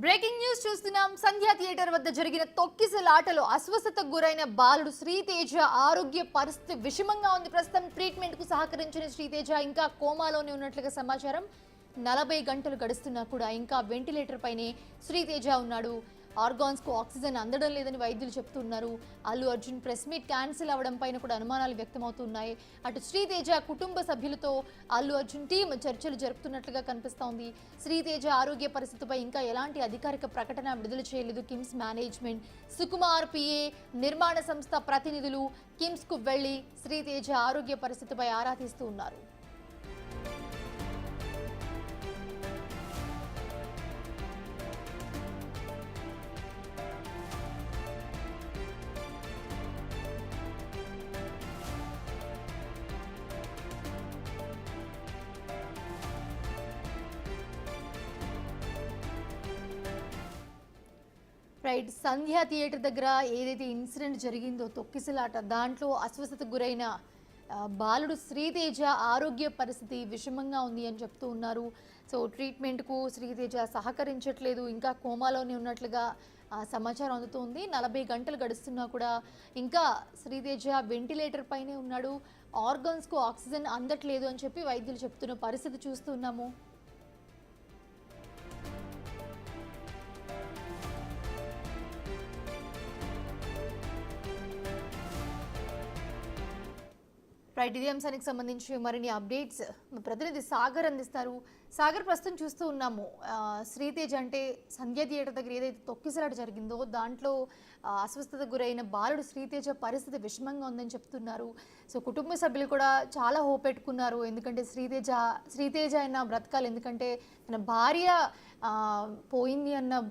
Breaking news చూస్తున్నాం. సంధ్యా theatre వద్ద జరిగిన తొక్కిసలాటలో అస్వస్థతకు గురైన బాలుడు శ్రీతేజ ఆరోగ్య పరిస్థితి విషమంగా ఉంది. ప్రస్తుతం ట్రీట్మెంట్ కు సహకరించిన శ్రీతేజ ఇంకా కోమాలోనే ఉన్నట్లుగా సమాచారం. 40 గంటలు గడుస్తున్నా కూడా ఇంకా వెంటిలేటర్ పైనే శ్రీతేజ ఉన్నాడు. ఆర్గాన్స్ కు ఆక్సిజన్ అందడం లేదని వైద్యులు చెప్తున్నారు. Allu Arjun press meet cancel అవడం పైన కూడా అనుమానాలు వ్యక్తమవుతున్నాయి. అటు శ్రీతేజ కుటుంబ సభ్యులతో అల్లు అర్జున్ టీం చర్చలు జరుపుతున్నట్లుగా కనిపిస్తోంది. శ్రీతేజ ఆరోగ్య పరిస్థితిపై ఇంకా ఎలాంటి అధికారిక ప్రకటన విడుదల చేయలేదు కిమ్స్ మేనేజ్మెంట్. సుకుమార్ పిఏ నిర్మాణ సంస్థ ప్రతినిధులు కిమ్స్ కు వెళ్లి శ్రీతేజ ఆరోగ్య పరిస్థితిపై ఆరా తీస్తూ ఉన్నారు. రైట్, సంధ్యా థియేటర్ దగ్గర ఏదైతే ఇన్సిడెంట్ జరిగిందో తొక్కిసలాట, దాంట్లో అస్వస్థతకు గురైన బాలుడు శ్రీతేజ ఆరోగ్య పరిస్థితి విషమంగా ఉంది అని చెప్తూ ఉన్నారు. సో ట్రీట్మెంట్కు శ్రీతేజ సహకరించట్లేదు, ఇంకా కోమాలోనే ఉన్నట్లుగా సమాచారం అందుతోంది. 40 గంటలు గడుస్తున్నా కూడా ఇంకా శ్రీతేజ వెంటిలేటర్ పైనే ఉన్నాడు. ఆర్గన్స్కు ఆక్సిజన్ అందట్లేదు అని చెప్పి వైద్యులు చెప్తున్న పరిస్థితి చూస్తున్నాము. రైట్, ఇదే అంశానికి సంబంధించి మరిన్ని అప్డేట్స్ మా ప్రతినిధి సాగర్ అందిస్తారు. సాగర్, ప్రస్తుతం చూస్తూ ఉన్నాము శ్రీతేజ అంటే సంధ్యా థియేటర్ దగ్గర ఏదైతే తొక్కిసలాట జరిగిందో దాంట్లో అస్వస్థతకు గురైన బాలుడు శ్రీతేజ పరిస్థితి విషమంగా ఉందని చెప్తున్నారు. సో కుటుంబ సభ్యులు కూడా చాలా హోప్ పెట్టుకున్నారు. ఎందుకంటే శ్రీతేజ అయినా బ్రతకాలి, ఎందుకంటే తన భార్య పోయింది అన్న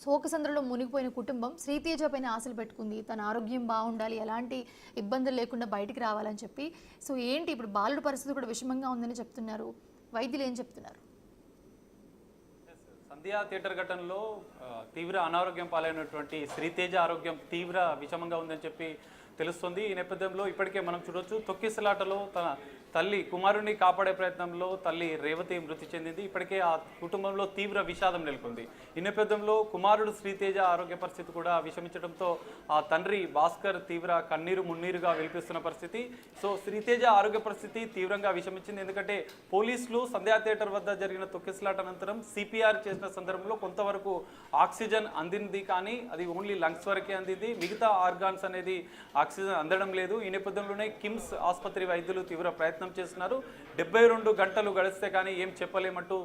శోకసంద్రలో మునిగిపోయిన కుటుంబం శ్రీతేజ పైన ఆశలు పెట్టుకుంది. తన ఆరోగ్యం బాగుండాలి, ఎలాంటి ఇబ్బందులు లేకుండా బయటికి రావాలని చెప్పి. సో ఏంటి ఇప్పుడు బాలుడు పరిస్థితి కూడా విషమంగా ఉందని చెప్తున్నారు, వైద్యులు ఏం చెప్తున్నారు? సంధ్యా థియేటర్ ఘటనలో తీవ్ర అనారోగ్యం పాలైనటువంటి శ్రీతేజ ఆరోగ్యం తీవ్ర విషమంగా ఉందని చెప్పి తెలుస్తుంది. ఈ నేపథ్యంలో ఇప్పటికే మనం చూడొచ్చు, తొక్కిసలాటలో తన తల్లి కుమారుడిని కాపాడే ప్రయత్నంలో తల్లి రేవతి మృతి చెందింది. ఇప్పటికే ఆ కుటుంబంలో తీవ్ర విషాదం నెలకొంది. ఈ నేపథ్యంలో కుమారుడు శ్రీతేజ ఆరోగ్య పరిస్థితి కూడా విషమించడంతో ఆ తండ్రి భాస్కర్ తీవ్ర కన్నీరు మున్నీరుగా విలిపిస్తున్న పరిస్థితి. సో శ్రీతేజ ఆరోగ్య పరిస్థితి తీవ్రంగా విషమించింది. ఎందుకంటే పోలీసులు సంధ్యా థియేటర్ వద్ద జరిగిన తొక్కిసలాట అనంతరం సిపిఆర్ చేసిన సందర్భంలో కొంతవరకు ఆక్సిజన్ అందింది, కానీ అది ఓన్లీ లంగ్స్ వరకే అందింది. మిగతా ఆర్గాన్స్ అనేది ఆక్సిజన్ అందడం లేదు. ఈ నేపథ్యంలోనే కిమ్స్ ఆసుపత్రి వైద్యులు తీవ్ర ప్రయత్నం చేస్తున్నారు. 72 గంటలు గడిస్తే కానీ ఏం చెప్పలేమంటూ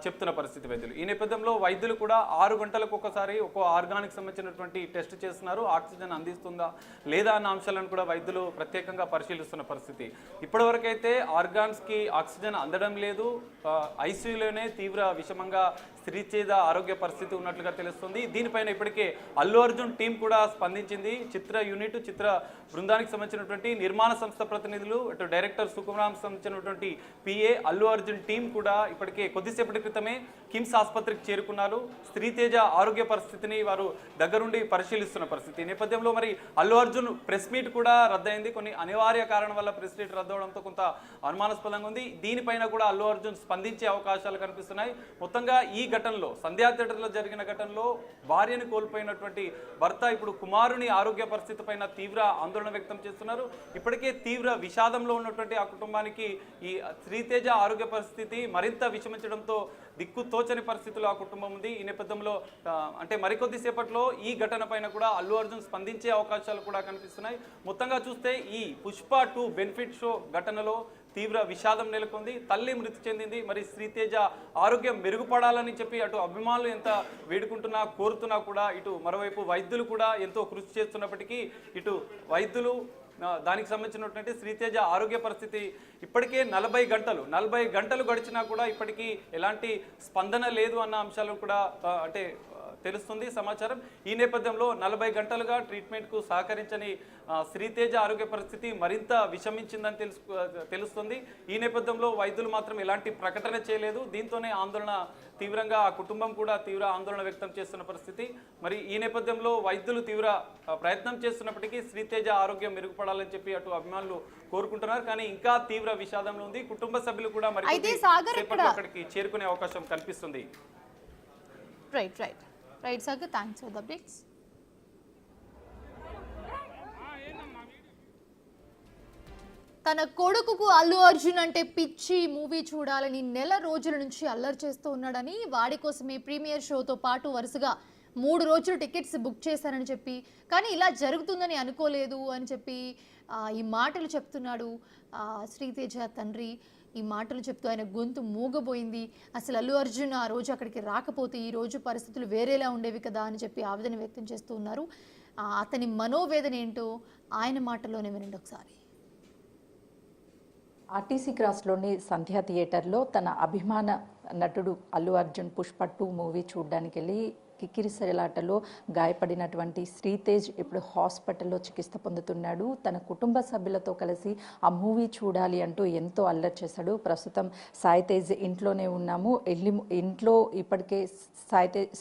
చెప్తున్న పరిస్థితి వైద్యులు. ఈ నేపథ్యంలో వైద్యులు కూడా 6 గంటలకు ఒకసారి ఒక్కో ఆర్గానికి సంబంధించినటువంటి టెస్ట్ చేస్తున్నారు. ఆక్సిజన్ అందిస్తుందా లేదా అన్న అంశాలను కూడా వైద్యులు ప్రత్యేకంగా పరిశీలిస్తున్న పరిస్థితి. ఇప్పటివరకైతే ఆర్గాన్స్కి ఆక్సిజన్ అందడం లేదు. ఐసీయూలోనే తీవ్ర విషమంగా శ్రీతేజ ఆరోగ్య పరిస్థితి ఉన్నట్లుగా తెలుస్తుంది. దీనిపైన ఇప్పటికే అల్లు అర్జున్ టీం కూడా స్పందించింది. చిత్ర యూనిట్ చిత్ర బృందానికి సంబంధించినటువంటి నిర్మాణ సంస్థ ప్రతినిధులు, అటు డైరెక్టర్ సుకుమార్ సంబంధించినటువంటి పిఏ అల్లు అర్జున్ టీం కూడా ఇప్పటికే కొద్దిసేపటి క్రితమే కిమ్స్ ఆసుపత్రికి చేరుకున్నారు. శ్రీతేజ ఆరోగ్య పరిస్థితిని వారు దగ్గరుండి పరిశీలిస్తున్న పరిస్థితి. నేపథ్యంలో మరి అల్లు అర్జున్ ప్రెస్ మీట్ కూడా రద్దయింది. కొన్ని అనివార్య కారణం వల్ల ప్రెస్ మీట్ రద్దవడంతో కొంత అనుమానాస్పదంగా ఉంది. దీనిపైన కూడా అల్లు అర్జున్ స్పందించే అవకాశాలు కనిపిస్తున్నాయి. మొత్తంగా ఈ ఘటనలో సంధ్యా థియేటర్లో జరిగిన ఘటనలో భార్యను కోల్పోయినటువంటి భర్త ఇప్పుడు కుమారుని ఆరోగ్య పరిస్థితి పైన తీవ్ర ఆందోళన వ్యక్తం చేస్తున్నారు. ఇప్పటికే తీవ్ర విషాదంలో ఉన్నటువంటి ఆ కుటుంబానికి ఈ శ్రీతేజ ఆరోగ్య పరిస్థితి మరింత విషమించడంతో దిక్కు తోచని పరిస్థితుల్లో ఆ కుటుంబం ఉంది. ఈ నేపథ్యంలో అంటే మరికొద్ది సేపట్లో ఈ ఘటన పైన కూడా అల్లు అర్జున్ స్పందించే అవకాశాలు కూడా కనిపిస్తున్నాయి. మొత్తంగా చూస్తే ఈ పుష్ప 2 బెనిఫిట్ షో ఘటనలో తీవ్ర విషాదం నెలకొంది. తల్లి మృతి చెందింది. మరి శ్రీతేజ ఆరోగ్యం మెరుగుపడాలని చెప్పి అటు అభిమానులు ఎంత వేడుకుంటున్నా కోరుతున్నా కూడా ఇటు మరోవైపు వైద్యులు కూడా ఎంతో కృషి చేస్తున్నప్పటికీ ఇటు వైద్యులు దానికి సంబంధించినటువంటి శ్రీతేజ ఆరోగ్య పరిస్థితి ఇప్పటికే 40 గంటలు గడిచినా కూడా ఇప్పటికీ ఎలాంటి స్పందన లేదు అన్న అంశాలు కూడా అంటే తెలుస్తుంది సమాచారం. ఈ నేపథ్యంలో 40 గంటలుగా ట్రీట్మెంట్కు సహకరించని శ్రీతేజ ఆరోగ్య పరిస్థితి మరింత విషమించిందని తెలుస్తుంది. ఈ నేపథ్యంలో వైద్యులు మాత్రం ఎలాంటి ప్రకటన చేయలేదు. దీంతోనే ఆందోళన తీవ్రంగా ఆ కుటుంబం కూడా తీవ్ర ఆందోళన వ్యక్తం చేస్తున్న పరిస్థితి. మరి ఈ నేపథ్యంలో వైద్యులు తీవ్ర ప్రయత్నం చేస్తున్నప్పటికీ శ్రీతేజ ఆరోగ్యం మెరుగుపడాలని చెప్పి అటు అభిమానులు కోరుకుంటున్నారు. కానీ ఇంకా తీవ్ర విషాదంలో ఉంది. కుటుంబ సభ్యులు కూడా మరి అక్కడికి చేరుకునే అవకాశం కనిపిస్తుంది. Right Sagar, thanks for the updates. తన కొడుకుకు అల్లు అర్జున్ అంటే పిచ్చి, మూవీ చూడాలని నెల రోజుల నుంచి అల్లరి చేస్తూ ఉన్నాడని, వాడి కోసమే ప్రీమియర్ షోతో పాటు వరుసగా 3 రోజులు టికెట్స్ బుక్ చేశానని చెప్పి, కానీ ఇలా జరుగుతుందని అనుకోలేదు అని చెప్పి ఈ మాటలు చెప్తున్నాడు శ్రీతేజ తండ్రి. ఈ మాటలు చెప్తూ ఆయన గొంతు మూగబోయింది. అసలు అల్లు అర్జున్ ఆ రోజు అక్కడికి రాకపోతే ఈ రోజు పరిస్థితులు వేరేలా ఉండేవి కదా అని చెప్పి ఆవేదన వ్యక్తం చేస్తూ ఉన్నారు. అతని మనోవేదన ఏంటో ఆయన మాటల్లోనే వినండి ఒకసారి. ఆర్టీసీ క్రాస్లోని సంధ్యా థియేటర్లో తన అభిమాన నటుడు అల్లు అర్జున్ పుష్ప 2 మూవీ చూడడానికి వెళ్ళి కిక్కిరిసలాటలో గాయపడినటువంటి శ్రీతేజ్ ఇప్పుడు హాస్పిటల్లో చికిత్స పొందుతున్నాడు. తన కుటుంబ సభ్యులతో కలిసి ఆ మూవీ చూడాలి అంటూ ఎంతో అల్లరి చేశాడు. ప్రస్తుతం సాయితేజ్ ఇంట్లోనే ఉన్నాము. ఇంట్లో ఇప్పటికే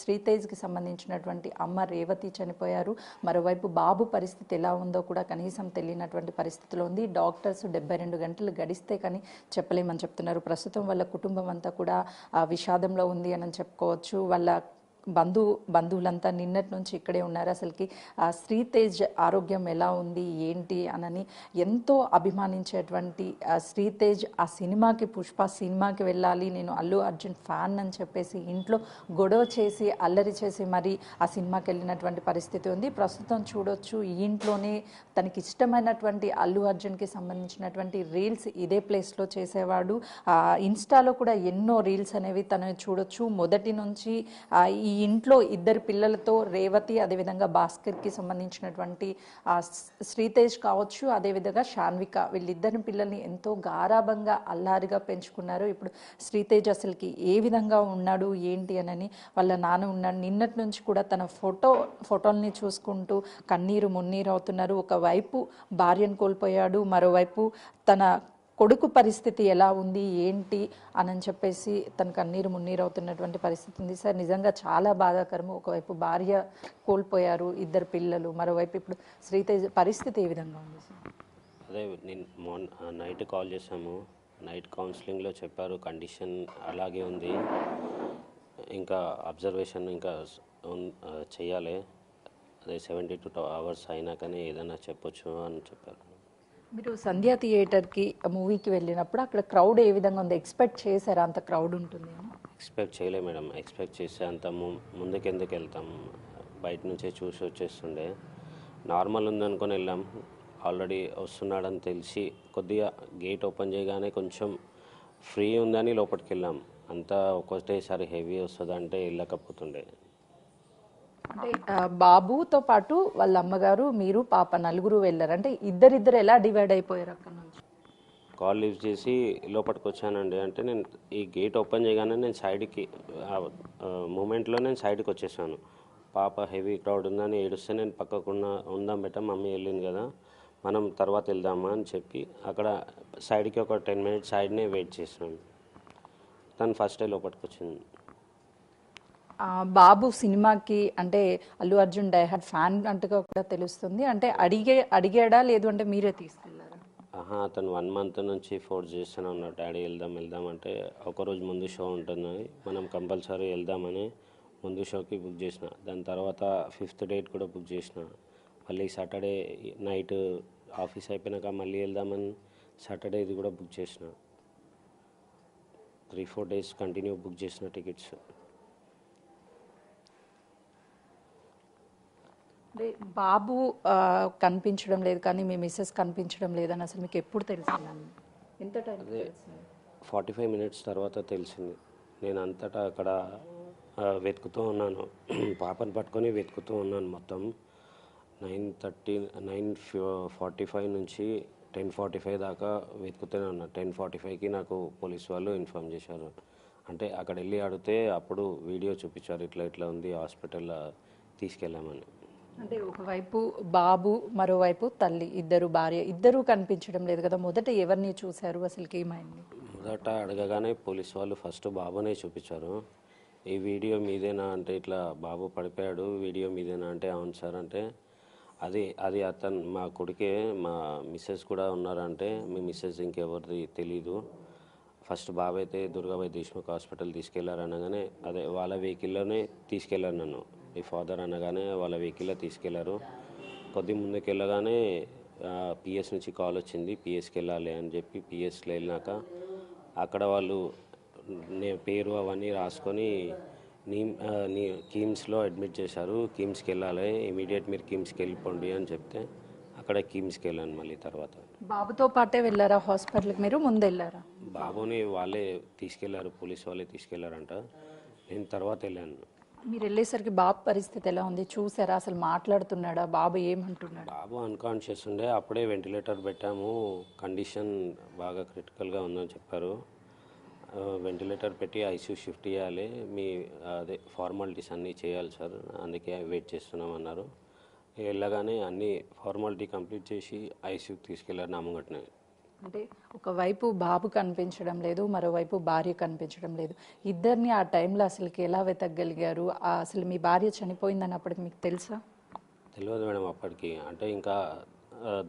శ్రీతేజ్కి సంబంధించినటువంటి అమ్మ రేవతి చనిపోయారు. మరోవైపు బాబు పరిస్థితి ఎలా ఉందో కూడా కనీసం తెలియనటువంటి పరిస్థితిలో ఉంది. డాక్టర్స్ 72 గంటలు గడిస్తే కానీ చెప్పలేమని చెప్తున్నారు. ప్రస్తుతం వాళ్ళ కుటుంబం అంతా కూడా విషాదంలో ఉంది అని చెప్పుకోవచ్చు. వాళ్ళ బంధువులంతా నిన్నటి నుంచి ఇక్కడే ఉన్నారు. అసలుకి శ్రీతేజ్ ఆరోగ్యం ఎలా ఉంది ఏంటి అనని ఎంతో అభిమానించేటువంటి శ్రీతేజ్ ఆ సినిమాకి పుష్ప సినిమాకి వెళ్ళాలి, నేను అల్లు అర్జున్ ఫ్యాన్ అని చెప్పేసి ఇంట్లో గొడవ చేసి అల్లరి చేసి మరి ఆ సినిమాకి వెళ్ళినటువంటి పరిస్థితి ఉంది. ప్రస్తుతం చూడొచ్చు ఈ ఇంట్లోనే తనకి ఇష్టమైనటువంటి అల్లు అర్జున్కి సంబంధించినటువంటి రీల్స్ ఇదే ప్లేస్లో చేసేవాడు. ఇన్స్టాలో కూడా ఎన్నో రీల్స్ అనేవి తను చూడొచ్చు. మొదటి నుంచి ఈ ఇంట్లో 2 పిల్లలతో రేవతి, అదేవిధంగా భాస్కర్కి సంబంధించినటువంటి శ్రీతేజ్ కావచ్చు, అదేవిధంగా శాన్విక, వీళ్ళిద్దరి పిల్లల్ని ఎంతో గారాభంగా అల్లారిగా పెంచుకున్నారు. ఇప్పుడు శ్రీతేజ్ అసలుకి ఏ విధంగా ఉన్నాడు ఏంటి అనని వాళ్ళ నాన్న ఉన్నాడు. నిన్నటి నుంచి కూడా తన ఫోటోల్ని చూసుకుంటూ కన్నీరు మున్నీరు అవుతున్నారు. ఒకవైపు భార్యను కోల్పోయాడు, మరోవైపు తన కొడుకు పరిస్థితి ఎలా ఉంది ఏంటి అని చెప్పేసి తన కన్నీరు మున్నీరు అవుతున్నటువంటి పరిస్థితి ఉంది. సార్, నిజంగా చాలా బాధాకరము. ఒకవైపు భార్య కోల్పోయారు, 2 పిల్లలు, మరోవైపు ఇప్పుడు శ్రీతేజ్ పరిస్థితి ఏ విధంగా ఉంది సార్? అదే నేను నైట్ కాల్ చేసాము. నైట్ కౌన్సిలింగ్లో చెప్పారు కండిషన్ అలాగే ఉంది, ఇంకా అబ్జర్వేషన్ ఇంకా చేయాలి, అదే 72 hours అయినాకనే ఏదైనా చెప్పొచ్చు అని చెప్పారు. మీరు సంధ్యా థియేటర్కి మూవీకి వెళ్ళినప్పుడు అక్కడ క్రౌడ్ ఏ విధంగా ఉంది? ఎక్స్పెక్ట్ చేశారా అంత క్రౌడ్ ఉంటుంది? ఎక్స్పెక్ట్ చేయలే మేడం. ఎక్స్పెక్ట్ చేసే అంత ముందుకెందుకు వెళ్తాం, బయట నుంచే చూసి వచ్చేస్తుండే. నార్మల్ ఉందనుకొని వెళ్ళాం. ఆల్రెడీ వస్తున్నాడని తెలిసి కొద్దిగా గేట్ ఓపెన్ చేయగానే కొంచెం ఫ్రీ ఉందని లోపలికి వెళ్ళాం. అంతా ఒకటేసారి హెవీ వస్తుందంటే వెళ్ళకపోతుండే. అంటే బాబుతో పాటు వాళ్ళ అమ్మగారు, మీరు, పాప, నలుగురు వెళ్ళారు. అంటే ఇద్దరిద్దరు ఎలా డివైడ్ అయిపోయారు అక్కడ నుంచి? కాల్ లిఫ్ట్ చేసి లోపలికి వచ్చానండి అంటే నేను ఈ గేట్ ఓపెన్ చేయగానే నేను సైడ్కి మూమెంట్లో నేను సైడ్కి వచ్చేసాను. పాప హెవీ క్రౌడ్ ఉందని ఏడుస్తే నేను పక్కకున్న ఉందాం బెట్ట, మమ్మీ వెళ్ళింది కదా మనం తర్వాత వెళ్దామా అని చెప్పి అక్కడ సైడ్కి ఒక 10 minutes సైడ్నే వెయిట్ చేసినాను. తను ఫస్ట్ లోపలికి వచ్చింది. బాబు సినిమాకి అంటే అల్లు అర్జున్ డైహార్డ్ ఫ్యాన్ అంటగా కూడా తెలుస్తుంది. అంటే అడిగాడా లేదు అంటే మీరే తీసుకెళ్ళారా? అతను 1 month నుంచి ఫోర్స్ చేస్తూనే ఉన్నాడు, డాడీ వెళ్దాం అంటే ఒకరోజు ముందు షో ఉంటుంది, మనం కంపల్సరీ వెళ్దామని ముందు షోకి బుక్ చేసిన. దాని తర్వాత 5th date కూడా బుక్ చేసిన. మళ్ళీ సాటర్డే నైట్ ఆఫీస్ అయిపోయినాక మళ్ళీ వెళ్దామని సాటర్డే ఇది కూడా బుక్ చేసిన. 3-4 days కంటిన్యూ బుక్ చేసిన టికెట్స్. అంటే బాబు కనిపించడం లేదు కానీ మీ మిస్సెస్ కనిపించడం లేదని అసలు మీకు ఎప్పుడు తెలిసిందండి? ఎంత టైం? 45 minutes తర్వాత తెలిసింది. నేను అంతటా అక్కడ వెతుకుతూ ఉన్నాను, పాపను పట్టుకొని వెతుకుతూ ఉన్నాను. మొత్తం 9:45 నుంచి 10:45 దాకా వెతుకుతూనే ఉన్నాను. 10:45కి నాకు పోలీస్ వాళ్ళు ఇన్ఫామ్ చేశారు. అంటే అక్కడ వెళ్ళి అడిగితే అప్పుడు వీడియో చూపించారు, ఇట్లా ఉంది హాస్పిటల్లో తీసుకెళ్ళామని. అంటే ఒకవైపు బాబు, మరోవైపు తల్లి, భార్య ఇద్దరు కనిపించడం లేదు కదా. మొదట ఎవరిని చూశారు, అసలుకి ఏమైంది? మొదట అడగగానే పోలీస్ వాళ్ళు ఫస్ట్ బాబునే చూపించారు. ఈ వీడియో మీదేనా అంటే ఇట్లా బాబు పడిపోయాడు, వీడియో మీదేనా అంటే అవును సార్ అంటే అది అతను మా కొడుకే, మా మిస్సెస్ కూడా ఉన్నారంటే మీ మిస్సెస్ ఇంకెవరిది తెలీదు, ఫస్ట్ బాబు అయితే దుర్గాబాయ్ దేశ్ముఖ్ హాస్పిటల్ తీసుకెళ్లారు అనగానే అదే వాళ్ళ వెహికల్లోనే తీసుకెళ్లారు నన్ను. మీ ఫాదర్ అనగానే వాళ్ళ వెహికల్లో తీసుకెళ్లారు. కొద్ది ముందుకు వెళ్ళగానే పిఎస్ నుంచి కాల్ వచ్చింది, పిఎస్కి వెళ్ళాలి అని చెప్పి పిఎస్లో వెళ్ళినాక అక్కడ వాళ్ళు పేరు అవన్నీ రాసుకొని కిమ్స్లో అడ్మిట్ చేశారు. కిమ్స్కి వెళ్ళాలి, ఇమీడియట్ మీరు కిమ్స్కి వెళ్ళిపోండి అని చెప్తే అక్కడ కిమ్స్కి వెళ్ళాను. మళ్ళీ తర్వాత బాబుతో పాటే వెళ్ళారా హాస్పిటల్కి, మీరు ముందు వెళ్ళారా? బాబుని వాళ్ళే తీసుకెళ్లారు, పోలీస్ వాళ్ళే తీసుకెళ్లారంట. నేను తర్వాత వెళ్ళాను. మీరు వెళ్ళేసరికి బాబు పరిస్థితి ఎలా ఉంది చూసారా? అసలు మాట్లాడుతున్నాడా? బాబు ఏమంటున్నాడు? బాబు అన్కాన్షియస్ ఉండే, అప్పుడే వెంటిలేటర్ పెట్టాము, కండిషన్ బాగా క్రిటికల్గా ఉందని చెప్పారు. వెంటిలేటర్ పెట్టి ఐసీయూ షిఫ్ట్ చేయాలి, మీ అదే ఫార్మాలిటీస్ అన్నీ చేయాలి సార్, అందుకే వెయిట్ చేస్తున్నాం అన్నారు. వెళ్ళగానే అన్ని ఫార్మాలిటీ కంప్లీట్ చేసి ఐసీయూకి తీసుకెళ్లారు నా ముంగట్నే. అంటే ఒకవైపు బాబు కనిపించడం లేదు, మరోవైపు భార్య కనిపించడం లేదు. ఇద్దరిని ఆ టైంలో అసలుకి ఎలా వెతకగలిగారు? అసలు మీ భార్య చనిపోయిందని అప్పటికి మీకు తెలుసా? తెలియదు మేడం అప్పటికి, అంటే ఇంకా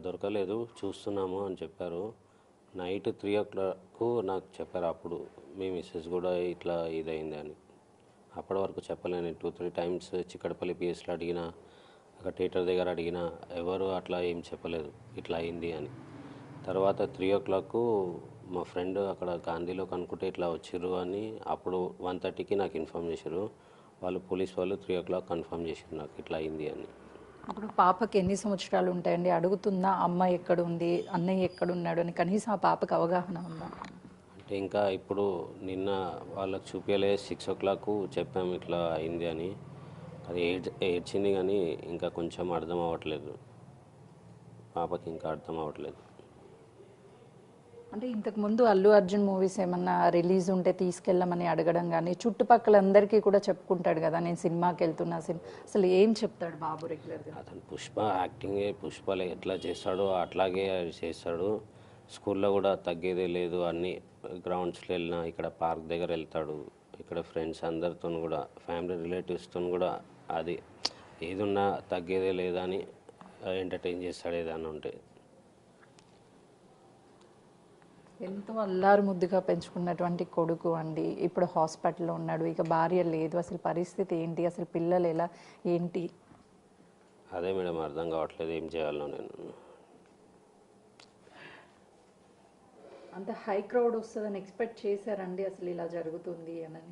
దొరకలేదు, చూస్తున్నాము అని చెప్పారు. నైట్ 3 o'clock నాకు చెప్పారు. అప్పుడు మీ మిస్సెస్ కూడా ఇట్లా ఇదైంది అని. అప్పటి వరకు చెప్పలేను. 2-3 times చిక్కడపల్లి పిఎస్లో అడిగినా, అక్కడ థియేటర్ దగ్గర అడిగినా ఎవరు అట్లా ఏం చెప్పలేదు ఇట్లా అయింది అని. తర్వాత 3 o'clock మా ఫ్రెండ్ అక్కడ గాంధీలో కనుక్కుంటే ఇట్లా వచ్చిర్రు అని అప్పుడు 1:30కి నాకు ఇన్ఫామ్ చేశారు. వాళ్ళు పోలీస్ వాళ్ళు 3 o'clock కన్ఫర్మ్ చేశారు నాకు ఇట్లా అయింది అని. అప్పుడు పాపకి ఎన్ని సంవత్సరాలు ఉంటాయండి? అడుగుతుందా అమ్మ ఎక్కడుంది, అన్నయ్య ఎక్కడున్నాడు అని? కనీసం ఆ పాపకి అవగాహన ఉందా? అంటే ఇంకా ఇప్పుడు నిన్న వాళ్ళకి చూపించలే, 6 o'clock చెప్పాము ఇట్లా అయింది అని. అది ఏడ్చింది కానీ ఇంకా కొంచెం అర్థం అవ్వట్లేదు, పాపకి ఇంకా అర్థం అవ్వట్లేదు. అంటే ఇంతకుముందు అల్లు అర్జున్ మూవీస్ ఏమన్నా రిలీజ్ ఉంటే తీసుకెళ్ళమని అడగడం కానీ, చుట్టుపక్కలందరికీ కూడా చెప్పుకుంటాడు కదా నేను సినిమాకి వెళ్తున్నా, అసలు ఏం చెప్తాడు బాబు రెగ్యులర్గా? అతను పుష్ప యాక్టింగే, పుష్పలో ఎట్లా చేస్తాడో అట్లాగే చేస్తాడు. స్కూల్లో కూడా తగ్గేదే లేదు. అన్ని గ్రౌండ్స్లో వెళ్ళినా, ఇక్కడ పార్క్ దగ్గర వెళ్తాడు, ఇక్కడ ఫ్రెండ్స్ అందరితో కూడా, ఫ్యామిలీ రిలేటివ్స్తో కూడా అది ఏదున్నా తగ్గేదే లేదా అని ఎంటర్టైన్ చేస్తాడు ఏదన్నా ఉంటే. ఎంతో అల్లారు ముద్దుగా పెంచుకున్నటువంటి కొడుకు అండి ఇప్పుడు హాస్పిటల్లో ఉన్నాడు, ఇక భార్య లేదు. అసలు పరిస్థితి ఏంటి? అసలు పిల్లలు ఎలా ఏంటి? అదే మేడం అర్థం కావట్లేదు ఏం చేయాలో. నేను అంత హై క్రౌడ్ వస్తుందని ఎక్స్పెక్ట్ చేశారండి అసలు ఇలా జరుగుతుంది అని?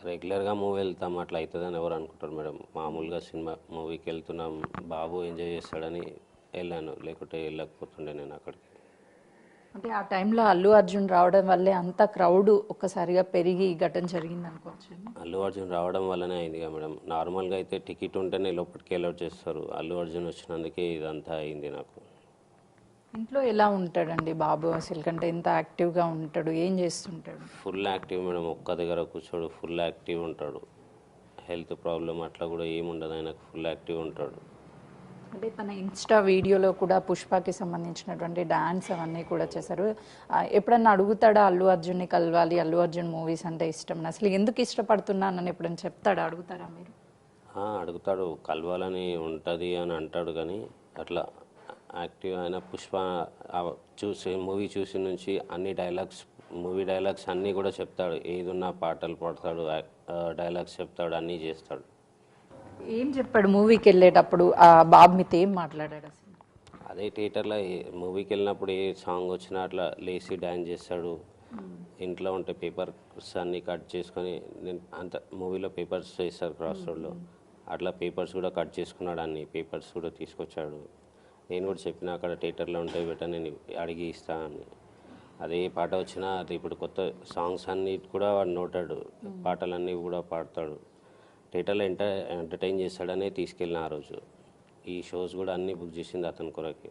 రెగ్యులర్గా మూవీ వెళ్తాం, అట్లా అవుతుందని ఎవరు అనుకుంటారు మేడం? మామూలుగా సినిమా మూవీకి వెళ్తున్నాం, బాబు ఎంజాయ్ చేస్తాడని వెళ్ళాను, లేకుంటే వెళ్ళకపోతుండే నేను అక్కడికి. అంటే ఆ టైంలో అల్లు అర్జున్ రావడం వల్లే అంత క్రౌడ్ ఒక్కసారిగా పెరిగి ఈ ఘటన జరిగింది అనుకోవచ్చు. అల్లు అర్జున్ రావడం వల్లనే అయిందిగా మేడం. నార్మల్గా అయితే టికెట్ ఉంటేనే లోపలికి అలౌట్ చేస్తారు, అల్లు అర్జున్ వచ్చినందుకే ఇదంతా అయింది నాకు. ఇంట్లో ఎలా ఉంటాడండి బాబు అసలు? కంటే ఎంత యాక్టివ్గా ఉంటాడు, ఏం చేస్తుంటాడు? ఫుల్ యాక్టివ్ మేడం, ఒక్క దగ్గర కూర్చోడు, ఫుల్ యాక్టివ్ ఉంటాడు. హెల్త్ ప్రాబ్లం అట్లా కూడా ఏముండదు ఆయనకు, ఫుల్ యాక్టివ్ ఉంటాడు. అంటే తన ఇన్స్టా వీడియోలో కూడా పుష్పకి సంబంధించినటువంటి డాన్స్ అవన్నీ కూడా చేశారు. ఎప్పుడన్నా అడుగుతాడా అల్లు అర్జున్ని కలవాలి, అల్లు అర్జున్ మూవీస్ అంటే ఇష్టం, అసలు ఎందుకు ఇష్టపడుతున్నానని ఎప్పుడైనా చెప్తాడా? అడుగుతారా మీరు? అడుగుతాడు, కలవాలని ఉంటుంది అని అంటాడు కానీ అట్లా యాక్టివ్ అయిన పుష్ప మూవీ చూసి నుంచి అన్ని మూవీ డైలాగ్స్ అన్నీ కూడా చెప్తాడు. ఏదున్నా పాటలు పాడతాడు, డైలాగ్స్ చెప్తాడు, అన్నీ చేస్తాడు. ఏం చెప్పాడు మూవీకి వెళ్ళేటప్పుడు? ఆ బాబు మీతో ఏం మాట్లాడాడు అసలు? అదే థియేటర్లో మూవీకి వెళ్ళినప్పుడు ఏ సాంగ్ వచ్చినా అట్లా లేచి డ్యాన్స్ చేస్తాడు. ఇంట్లో ఉంటే పేపర్స్ అన్నీ కట్ చేసుకొని, నేను అంత మూవీలో పేపర్స్ చేస్తారు క్రాస్ రోడ్లో, అట్లా పేపర్స్ కూడా కట్ చేసుకున్నాడు, అన్ని పేపర్స్ కూడా తీసుకొచ్చాడు. నేను కూడా చెప్పిన అక్కడ థియేటర్లో ఉంటే బెట నేను అడిగి ఇస్తానని. అదే పాట వచ్చినా అది ఇప్పుడు కొత్త సాంగ్స్ అన్నీ కూడా వాడు నోటాడు, పాటలన్నీ కూడా పాడతాడు. థియేటర్లో ఎంటర్టైన్ చేస్తాడనే తీసుకెళ్ళిన ఆ రోజు. ఈ షోస్ కూడా అన్నీ బుక్ చేసింది అతని కొరకి.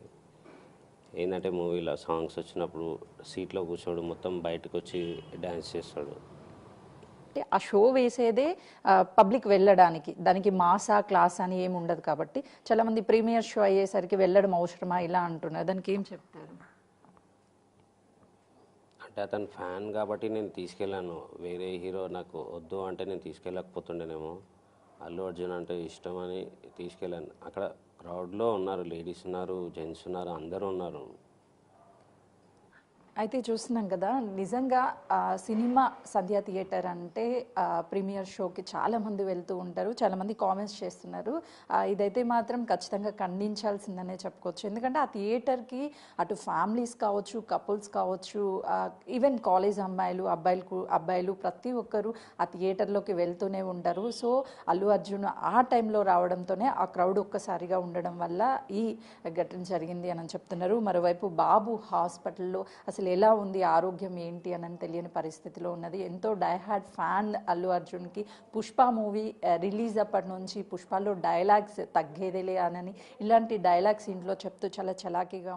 ఏంటంటే మూవీలో సాంగ్స్ వచ్చినప్పుడు సీట్లో కూర్చోడు, మొత్తం బయటకు వచ్చి డ్యాన్స్ చేస్తాడు. అంటే ఆ షో వేసేదే పబ్లిక్ వెళ్ళడానికి, దానికి మాసా క్లాస్ అని ఏమి ఉండదు కాబట్టి చాలామంది ప్రీమియర్ షో అయ్యేసరికి వెళ్ళడం అవసరమా ఇలా అంటున్నారు, దానికి ఏం చెప్తారు? అంటే అతను ఫ్యాన్ కాబట్టి నేను తీసుకెళ్ళాను, వేరే హీరో నాకు వద్దు అంటే నేను తీసుకెళ్ళకపోతుండేనేమో. అల్లు అర్జున్ అంటే ఇష్టం అని తీసుకెళ్ళాను. అక్కడ క్రౌడ్లో ఉన్నారు, లేడీస్ ఉన్నారు, జెంట్స్ ఉన్నారు, అందరూ ఉన్నారు. అయితే చూస్తున్నాం కదా, నిజంగా సినిమా సంధ్యా థియేటర్ అంటే ప్రీమియర్ షోకి చాలామంది వెళ్తూ ఉంటారు, చాలామంది కామెంట్స్ చేస్తున్నారు. ఇదైతే మాత్రం ఖచ్చితంగా ఖండించాల్సిందనే చెప్పుకోవచ్చు. ఎందుకంటే ఆ థియేటర్కి అటు ఫ్యామిలీస్ కావచ్చు, కపుల్స్ కావచ్చు, ఈవెన్ కాలేజ్ అబ్బాయిలు ప్రతి ఒక్కరు ఆ థియేటర్లోకి వెళ్తూనే ఉంటారు. సో అల్లు అర్జున్ ఆ టైంలో రావడంతోనే ఆ క్రౌడ్ ఒక్కసారిగా ఉండడం వల్ల ఈ ఘటన జరిగింది అని చెప్తున్నారు. మరోవైపు బాబు హాస్పిటల్లో అసలు ఎలా ఉంది, ఆరోగ్యం ఏంటి అని తెలియని పరిస్థితిలో ఉన్నది. ఎంతో డైహార్డ్ ఫ్యాన్ అల్లు అర్జున్కి. పుష్ప మూవీ రిలీజ్ అప్పటి నుంచి పుష్పలో డైలాగ్స్ తగ్గేదేలే అని ఇలాంటి డైలాగ్స్ ఇంట్లో చెప్తూ చాలా చలాకీగా